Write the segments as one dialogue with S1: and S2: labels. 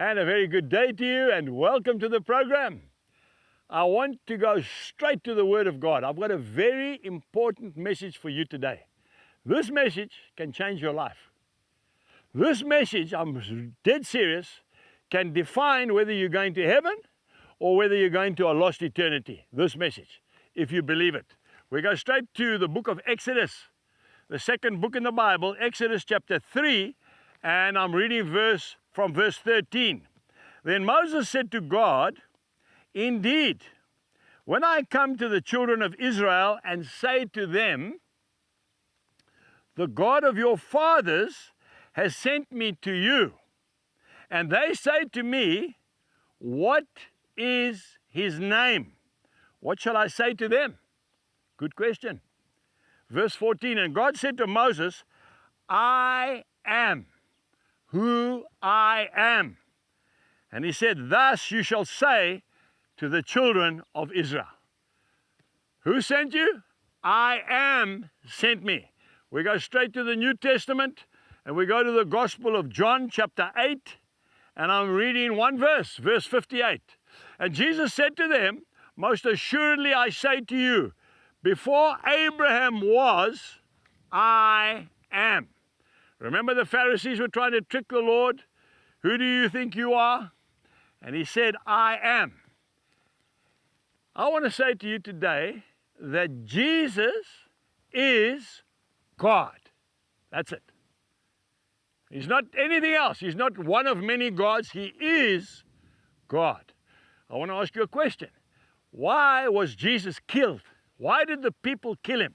S1: And a very good day to you, and welcome to the program. I want to go straight to the Word of God. I've got a very important message for you today. This message can change your life. This message, I'm dead serious, can define whether you're going to heaven or whether you're going to a lost eternity. This message, if you believe it. We go straight to the book of Exodus, the second book in the Bible, Exodus chapter 3, and I'm reading from verse 13. Then Moses said to God, "Indeed, when I come to the children of Israel and say to them, the God of your fathers has sent me to you, and they say to me, what is his name? What shall I say to them?" Good question. Verse 14, and God said to Moses, "I am who I am." And he said, "Thus you shall say to the children of Israel." Who sent you? I am sent me. We go straight to the New Testament, and we go to the Gospel of John chapter 8, and I'm reading one verse, verse 58. And Jesus said to them, "Most assuredly I say to you, before Abraham was, I am." Remember, the Pharisees were trying to trick the Lord. Who do you think you are? And he said, I am. I want to say to you today that Jesus is God. That's it. He's not anything else. He's not one of many gods. He is God. I want to ask you a question. Why was Jesus killed? Why did the people kill him?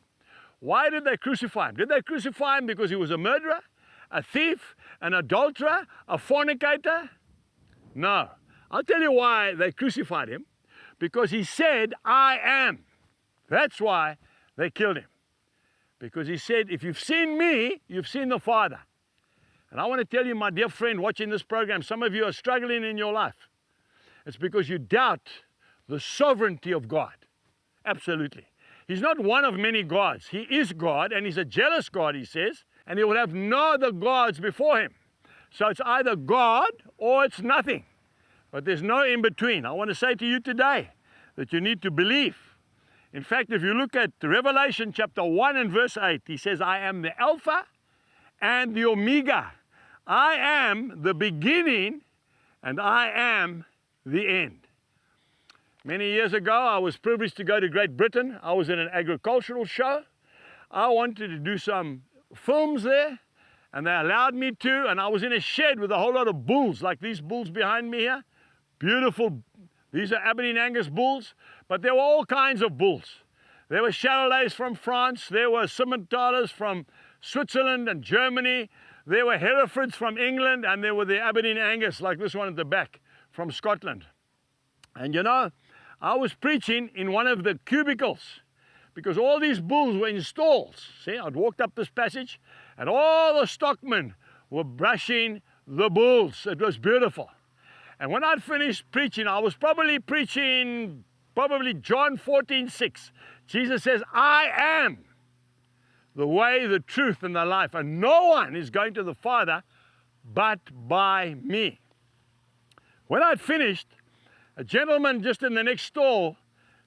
S1: Why did they crucify him? Did they crucify him because he was a murderer, a thief, an adulterer, a fornicator? No. I'll tell you why they crucified him. Because he said, I am. That's why they killed him. Because he said, if you've seen me, you've seen the Father. And I want to tell you, my dear friend watching this program, some of you are struggling in your life. It's because you doubt the sovereignty of God. Absolutely. He's not one of many gods. He is God, and he's a jealous God, he says, and he will have no other gods before him. So it's either God or it's nothing. But there's no in between. I want to say to you today that you need to believe. In fact, if you look at Revelation chapter 1 and verse 8, he says, I am the Alpha and the Omega. I am the beginning and I am the end. Many years ago, I was privileged to go to Great Britain. I was in an agricultural show. I wanted to do some films there, and they allowed me to, and I was in a shed with a whole lot of bulls, like these bulls behind me here. Beautiful. These are Aberdeen Angus bulls, but there were all kinds of bulls. There were Charolais from France, there were Simmentalers from Switzerland and Germany, there were Herefords from England, and there were the Aberdeen Angus, like this one at the back, from Scotland. And you know, I was preaching in one of the cubicles because all these bulls were in stalls. See, I'd walked up this passage and all the stockmen were brushing the bulls. It was beautiful. And when I'd finished preaching, I was probably preaching John 14:6. Jesus says, I am the way, the truth, and the life, and no one is going to the Father but by me. When I'd finished, a gentleman just in the next stall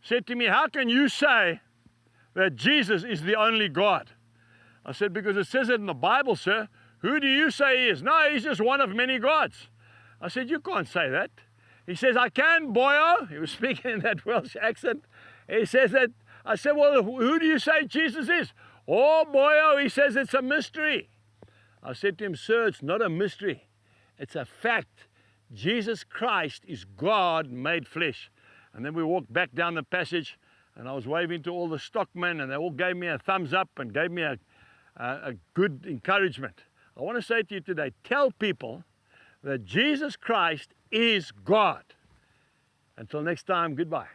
S1: said to me, how can you say that Jesus is the only God? I said, because it says it in the Bible, sir. Who do you say he is? No, he's just one of many gods. I said, you can't say that. He says, I can, boyo. He was speaking in that Welsh accent. He says that. I said, well, who do you say Jesus is? Oh, boyo, he says it's a mystery. I said to him, sir, it's not a mystery. It's a fact. Jesus Christ is God made flesh. And then we walked back down the passage, and I was waving to all the stockmen, and they all gave me a thumbs up and gave me a good encouragement. I want to say to you today, tell people that Jesus Christ is God. Until next time, goodbye.